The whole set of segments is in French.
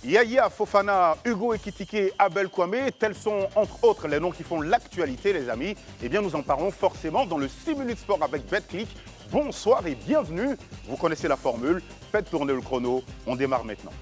Yaya Fofana, Hugo Ekitike, Abel Kwame, tels sont entre autres les noms qui font l'actualité, les amis. Eh bien, nous en parlons forcément dans le 6 minutes sport avec BetClick. Bonsoir et bienvenue. Vous connaissez la formule, faites tourner le chrono, on démarre maintenant.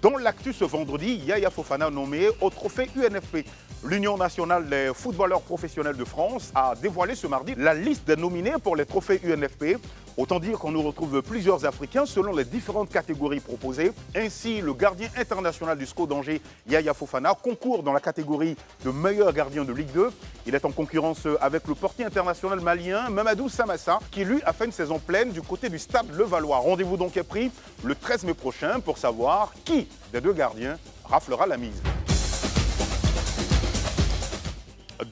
Dans l'actu ce vendredi, Yaya Fofana nommé au trophée UNFP. L'Union nationale des footballeurs professionnels de France a dévoilé ce mardi la liste des nominés pour les trophées UNFP. Autant dire qu'on nous retrouve plusieurs Africains selon les différentes catégories proposées. Ainsi, le gardien international du SCO d'Angers, Yaya Fofana, concourt dans la catégorie de meilleur gardien de Ligue 2. Il est en concurrence avec le portier international malien Mamadou Samassa, qui lui a fait une saison pleine du côté du Stade Levallois. Rendez-vous donc est pris le 13 mai prochain pour savoir qui des deux gardiens raflera la mise.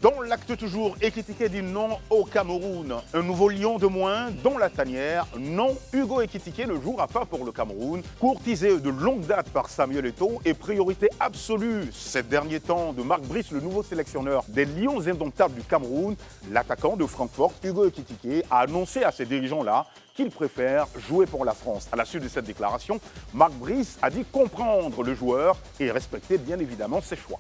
Dans l'acte toujours, Ekitike dit non au Cameroun. Un nouveau lion de moins dans la tanière. Non, Hugo Ekitike ne jouera pas pour le Cameroun. Courtisé de longue date par Samuel Eto'o et priorité absolue ces derniers temps de Marc Brice, le nouveau sélectionneur des Lions indomptables du Cameroun, l'attaquant de Francfort, Hugo Ekitike, a annoncé à ces dirigeants-là qu'il préfère jouer pour la France. À la suite de cette déclaration, Marc Brice a dit comprendre le joueur et respecter bien évidemment ses choix.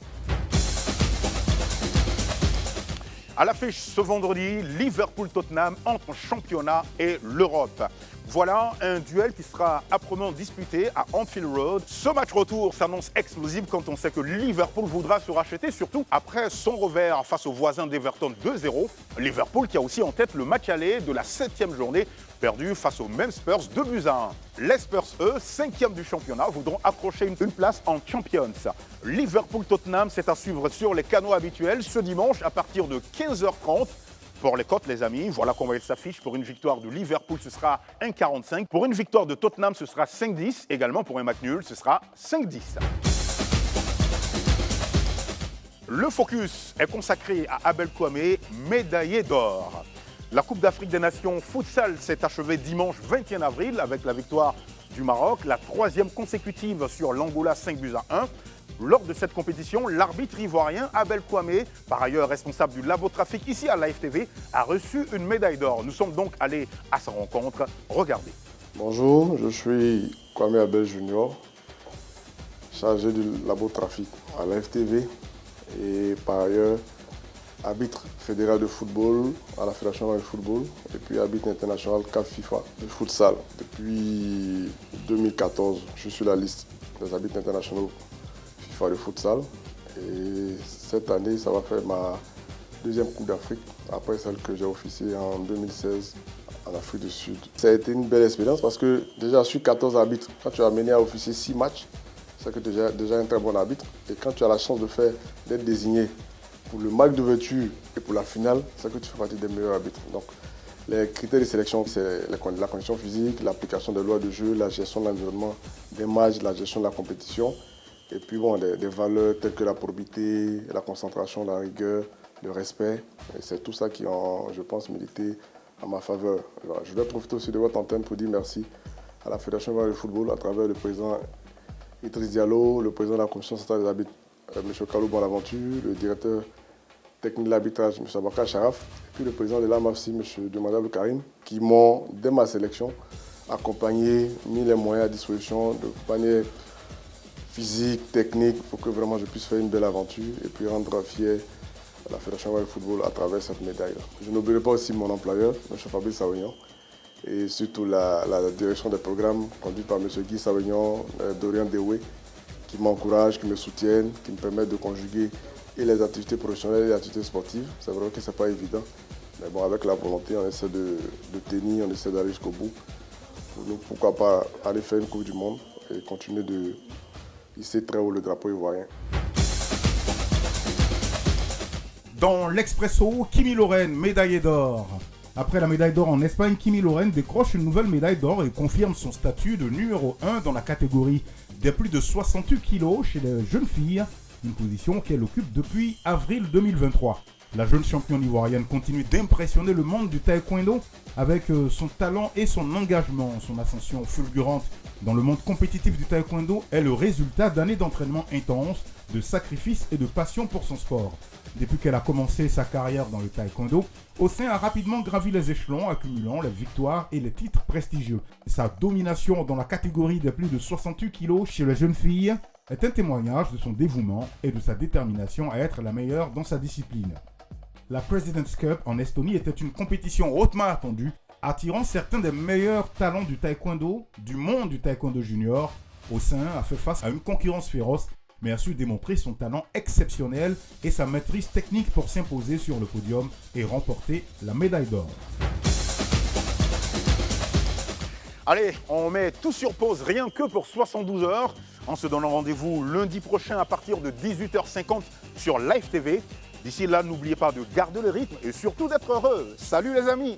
À l'affiche ce vendredi, Liverpool-Tottenham entre en championnat et l'Europe. Voilà un duel qui sera âprement disputé à Anfield Road. Ce match retour s'annonce explosif quand on sait que Liverpool voudra se racheter, surtout après son revers face aux voisins d'Everton 2-0. Liverpool qui a aussi en tête le match aller de la 7e journée, perdu face aux mêmes Spurs 2-1. Les Spurs, eux, 5e du championnat, voudront accrocher une place en Champions. Liverpool-Tottenham, c'est à suivre sur les canaux habituels ce dimanche à partir de 15h30. Pour les cotes, les amis, voilà comment elle s'affiche. Pour une victoire de Liverpool, ce sera 1,45. Pour une victoire de Tottenham, ce sera 5,10. Également, pour un match nul, ce sera 5,10. Le focus est consacré à Abel Kwame, médaillé d'or. La Coupe d'Afrique des Nations futsal s'est achevée dimanche 21 avril avec la victoire du Maroc, la 3e consécutive sur l'Angola 5-1. Lors de cette compétition, l'arbitre ivoirien Abel Kwame, par ailleurs responsable du labo trafic ici à l'AFTV, a reçu une médaille d'or. Nous sommes donc allés à sa rencontre. Regardez. Bonjour, je suis Kwame Abel Junior, chargé du labo trafic à l'AFTV et par ailleurs arbitre fédéral de football à la Fédération de football et puis arbitre international CAF FIFA de futsal. Depuis 2014, je suis la liste des arbitres internationaux FIFA de futsal et cette année, ça va faire ma 2e Coupe d'Afrique après celle que j'ai officiée en 2016 en Afrique du Sud. Ça a été une belle expérience parce que déjà sur 14 arbitres, quand tu as mené à officier 6 matchs, c'est que tu es déjà un très bon arbitre et quand tu as la chance d'être désigné pour le match d'ouverture et pour la finale, c'est que tu fais partie des meilleurs arbitres. Donc, les critères de sélection, c'est la condition physique, l'application des lois de jeu, la gestion de l'environnement des matchs, la gestion de la compétition. Et puis, bon, des valeurs telles que la probité, la concentration, la rigueur, le respect. Et c'est tout ça qui ont, je pense, milité à ma faveur. Alors, je dois profiter aussi de votre antenne pour dire merci à la Fédération de football à travers le président Idriss Diallo, le président de la commission centrale des arbitres, M. Kalou Bonaventure, le directeur technique de l'arbitrage, M. Abakar Sharaf, et puis le président de l'AMAFSI, M. Demandable Karim, qui m'ont, dès ma sélection, accompagné, mis les moyens à disposition de manière physique, technique, pour que vraiment je puisse faire une belle aventure et puis rendre fier à la Fédération de football à travers cette médaille-là. Je n'oublierai pas aussi mon employeur, M. Fabrice Savignon, et surtout la direction des programmes conduite par M. Guy Savignon, Dorian Dewey, qui m'encouragent, qui me soutiennent, qui me permettent de conjuguer et les activités professionnelles et les activités sportives. C'est vrai que ce n'est pas évident, mais bon, avec la volonté, on essaie de tenir, on essaie d'aller jusqu'au bout. Pour nous, pourquoi pas aller faire une Coupe du Monde et continuer de hisser très haut le drapeau ivoirien. Dans l'Expresso, Kimi Lorraine, médaillé d'or. Après la médaille d'or en Espagne, Kimi Lorraine décroche une nouvelle médaille d'or et confirme son statut de numéro 1 dans la catégorie des plus de 68 kg chez les jeunes filles, une position qu'elle occupe depuis avril 2023. La jeune championne ivoirienne continue d'impressionner le monde du taekwondo avec son talent et son engagement. Son ascension fulgurante dans le monde compétitif du taekwondo est le résultat d'années d'entraînement intense de sacrifice et de passion pour son sport. Depuis qu'elle a commencé sa carrière dans le taekwondo, Osin a rapidement gravi les échelons, accumulant les victoires et les titres prestigieux. Sa domination dans la catégorie des plus de 68 kg chez les jeunes filles est un témoignage de son dévouement et de sa détermination à être la meilleure dans sa discipline. La President's Cup en Estonie était une compétition hautement attendue, attirant certains des meilleurs talents du taekwondo, du monde du taekwondo junior. Osin a fait face à une concurrence féroce, mais a su démontrer son talent exceptionnel et sa maîtrise technique pour s'imposer sur le podium et remporter la médaille d'or. Allez, on met tout sur pause rien que pour 72 heures, en se donnant rendez-vous lundi prochain à partir de 18h50 sur Live TV. D'ici là, n'oubliez pas de garder le rythme et surtout d'être heureux. Salut les amis!